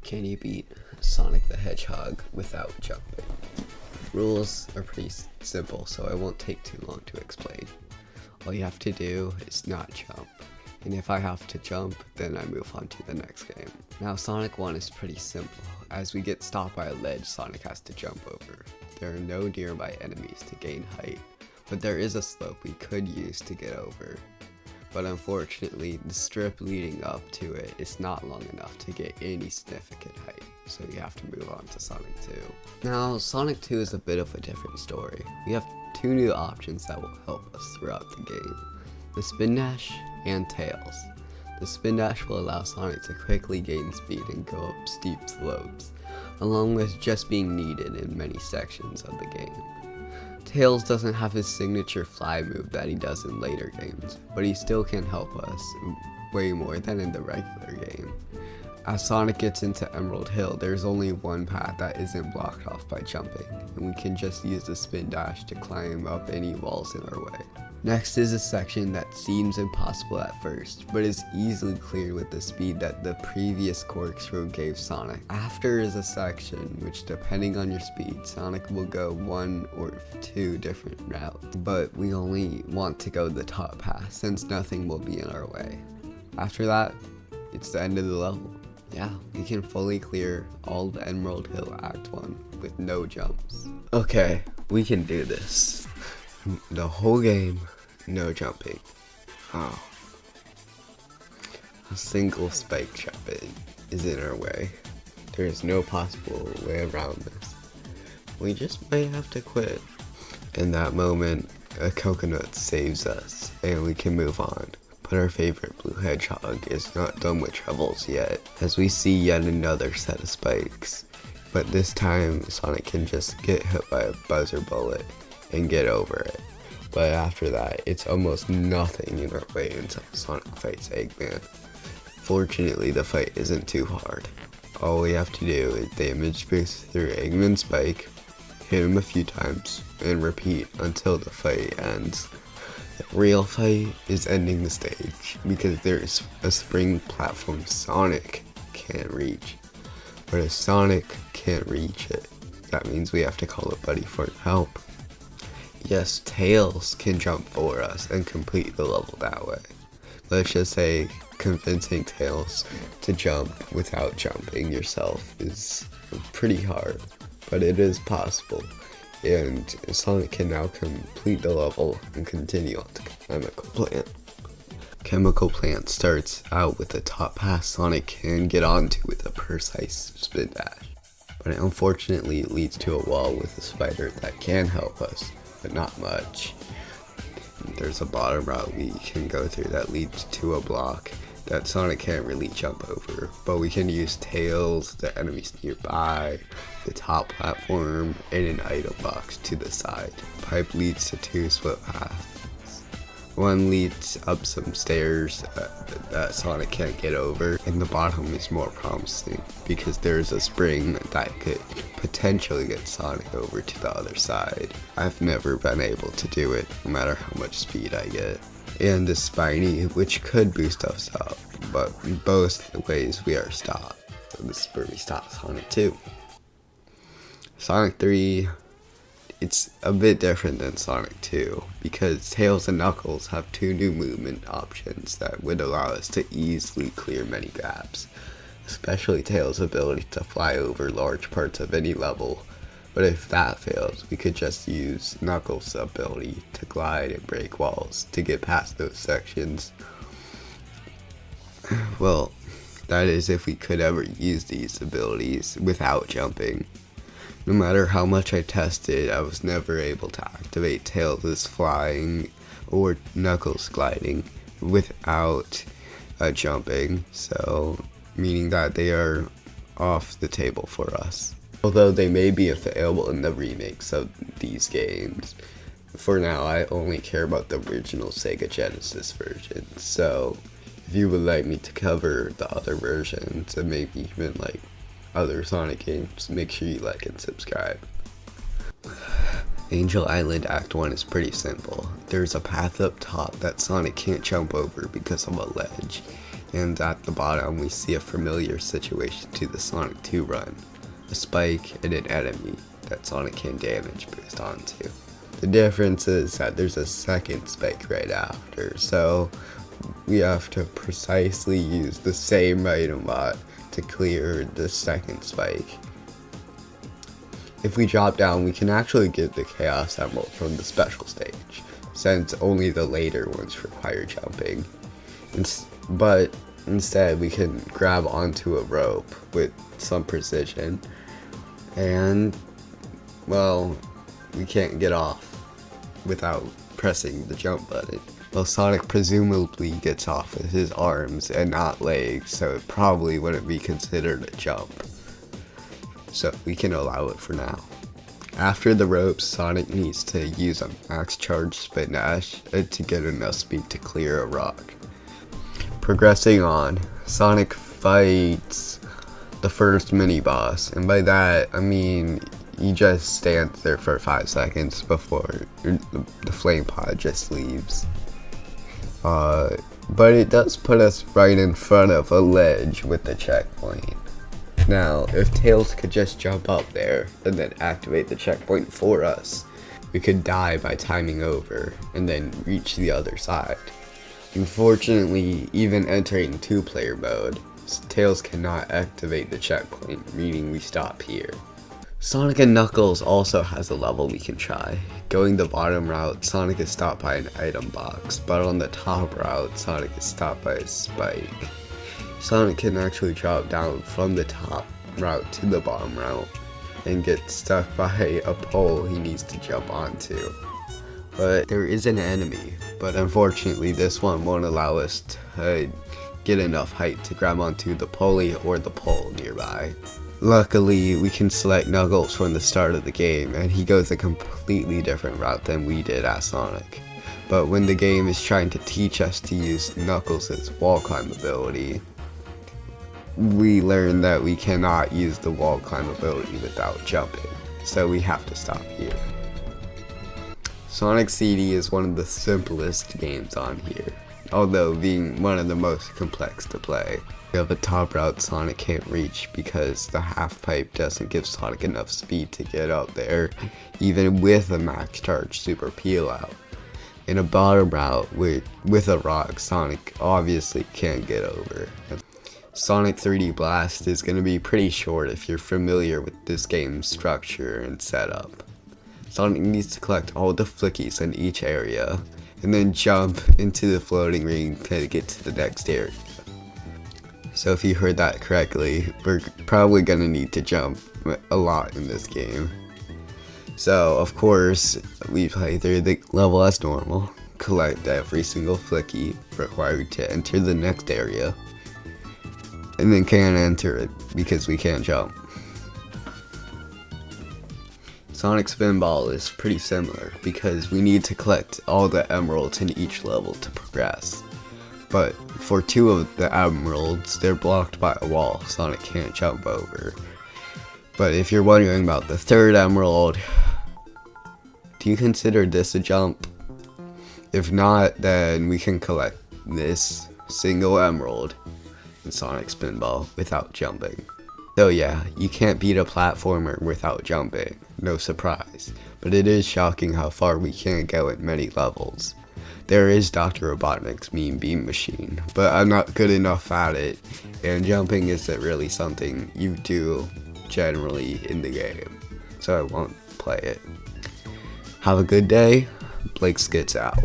Can you beat Sonic the Hedgehog without jumping? Rules are pretty simple, so I won't take too long to explain. All you have to do is not jump, and if I have to jump, then I move on to the next game. Now Sonic 1 is pretty simple. As we get stopped by a ledge, Sonic has to jump over. There are no nearby enemies to gain height, but there is a slope we could use to get over. But unfortunately, the strip leading up to it is not long enough to get any significant height, so we have to move on to Sonic 2. Now, Sonic 2 is a bit of a different story. We have two new options that will help us throughout the game: the Spin Dash and Tails. The Spin Dash will allow Sonic to quickly gain speed and go up steep slopes, along with just being needed in many sections of the game. Tails doesn't have his signature fly move that he does in later games, but he still can help us way more than in the regular game. As Sonic gets into Emerald Hill, there's only one path that isn't blocked off by jumping, and we can just use the Spin Dash to climb up any walls in our way. Next is a section that seems impossible at first, but is easily cleared with the speed that the previous corkscrew gave Sonic. After is a section which, depending on your speed, Sonic will go one or two different routes, but we only want to go the top path since nothing will be in our way. After that, it's the end of the level. Yeah, we can fully clear all of Emerald Hill Act 1 with no jumps. Okay, we can do this. The whole game, no jumping. Oh. A single spike jumping is in our way. There is no possible way around this. We just might have to quit. In that moment, a coconut saves us, and we can move on. But our favorite blue hedgehog is not done with troubles yet, as we see yet another set of spikes. But this time, Sonic can just get hit by a buzzer bullet and get over it. But after that, it's almost nothing in our way until Sonic fights Eggman. Fortunately, the fight isn't too hard. All we have to do is damage boost through Eggman's spike, hit him a few times, and repeat until the fight ends. The real fight is ending the stage, because there is a spring platform Sonic can't reach. But if Sonic can't reach it, that means we have to call a buddy for help. Yes, Tails can jump for us and complete the level that way. Let's just say convincing Tails to jump without jumping yourself is pretty hard, but it is possible. And Sonic can now complete the level and continue on to Chemical Plant. Chemical Plant starts out with a top pass Sonic can get onto with a precise spin dash, but unfortunately it leads to a wall with a spider that can help us, but not much. There's a bottom route we can go through that leads to a block that Sonic can't really jump over, but we can use Tails, the enemies nearby, the top platform, and an item box to the side. Pipe leads to two split paths. One leads up some stairs that Sonic can't get over, and the bottom is more promising because there's a spring that could potentially get Sonic over to the other side. I've never been able to do it, no matter how much speed I get. And the Spiny, which could boost us up, but in both ways we are stopped. So this is where we stop Sonic 2. Sonic 3, it's a bit different than Sonic 2, because Tails and Knuckles have two new movement options that would allow us to easily clear many gaps, especially Tails' ability to fly over large parts of any level. But if that fails, we could just use Knuckles' ability to glide and break walls to get past those sections. Well, that is if we could ever use these abilities without jumping. No matter how much I tested, I was never able to activate Tails' flying or Knuckles' gliding without jumping, so meaning that they are off the table for us. Although they may be available in the remakes of these games. For now, I only care about the original Sega Genesis version, so if you would like me to cover the other versions and maybe even like other Sonic games, make sure you like and subscribe. Angel Island Act 1 is pretty simple. There's a path up top that Sonic can't jump over because of a ledge, And at the bottom we see a familiar situation to the Sonic 2 run, a spike and an enemy that Sonic can damage boost onto. The difference is that there's a second spike right after, so we have to precisely use the same item bot to clear the second spike. If we drop down, we can actually get the Chaos Emerald from the special stage, since only the later ones require jumping. But instead, we can grab onto a rope with some precision, and, well, we can't get off without pressing the jump button. Well, Sonic presumably gets off with his arms and not legs, so it probably wouldn't be considered a jump. So we can allow it for now. After the ropes, Sonic needs to use a max charge spin dash to get enough speed to clear a rock. Progressing on, Sonic fights the first mini boss, and by that I mean he just stands there for 5 seconds before the flame pod just leaves. But it does put us right in front of a ledge with the checkpoint. Now, if Tails could just jump up there and then activate the checkpoint for us, we could die by timing over and then reach the other side. Unfortunately, even entering 2-player mode, Tails cannot activate the checkpoint, meaning we stop here. Sonic and Knuckles also has a level we can try. Going the bottom route, Sonic is stopped by an item box, but on the top route, Sonic is stopped by a spike. Sonic can actually drop down from the top route to the bottom route and get stuck by a pole he needs to jump onto. But there is an enemy, but unfortunately this one won't allow us to get enough height to grab onto the pulley or the pole nearby. Luckily, we can select Knuckles from the start of the game, and he goes a completely different route than we did as Sonic. But when the game is trying to teach us to use Knuckles' wall climb ability, we learn that we cannot use the wall climb ability without jumping, so we have to stop here. Sonic CD is one of the simplest games on here, although being one of the most complex to play. We have a top route Sonic can't reach because the half pipe doesn't give Sonic enough speed to get up there, even with a max charge super peel out. In a bottom route with a rock, Sonic obviously can't get over. Sonic 3D Blast is going to be pretty short if you're familiar with this game's structure and setup. Sonic needs to collect all the flickies in each area, and then jump into the floating ring to get to the next area. So if you heard that correctly, we're probably going to need to jump a lot in this game. So of course, we play through the level as normal, collect every single flicky required to enter the next area, and then can't enter it because we can't jump. Sonic Spinball is pretty similar because we need to collect all the emeralds in each level to progress. But for 2 of the emeralds, they're blocked by a wall Sonic can't jump over. But if you're wondering about the 3rd emerald, do you consider this a jump? If not, then we can collect this single emerald in Sonic Spinball without jumping. So yeah, you can't beat a platformer without jumping, no surprise, but it is shocking how far we can go in many levels. There is Dr. Robotnik's Mean Beam Machine, but I'm not good enough at it, and jumping isn't really something you do generally in the game, so I won't play it. Have a good day, Blake Skits out.